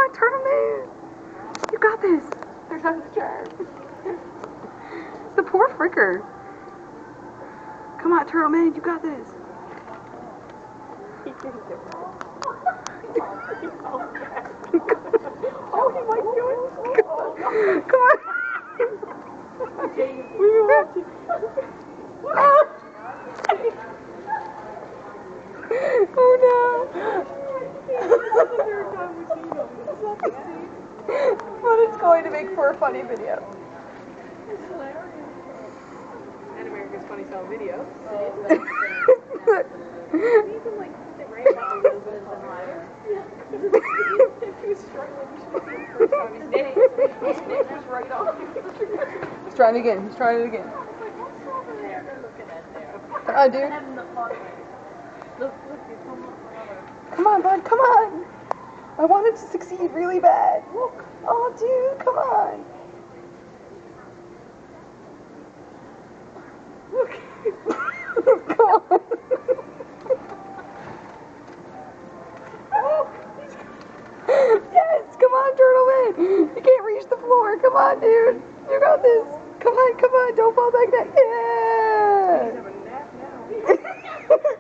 on, Turtle Man. You got this. There's not the charm. The poor fricker. Come on, Turtle Man, you got this. Oh, he might do it. Come on. We were watching. Oh no. But it's going to make for a funny video. It's hilarious. And America's Funniest Home Video. You can like sit right back and listen to the live. He was struggling. You should see him the first time. His neck was right off. He's trying it again. He's trying it again. I was like, what's over there? They're looking at there. Dude. Look, he's almost Come on, bud. Come on. I wanted to succeed really bad. Look. Oh, dude. Come on. Look. Come on. Yes. Come on, Turtle Man. You can't reach the floor. Come on, dude. You got this. Come on. Come on. Don't fall back down. Yeah. He's having a nap now.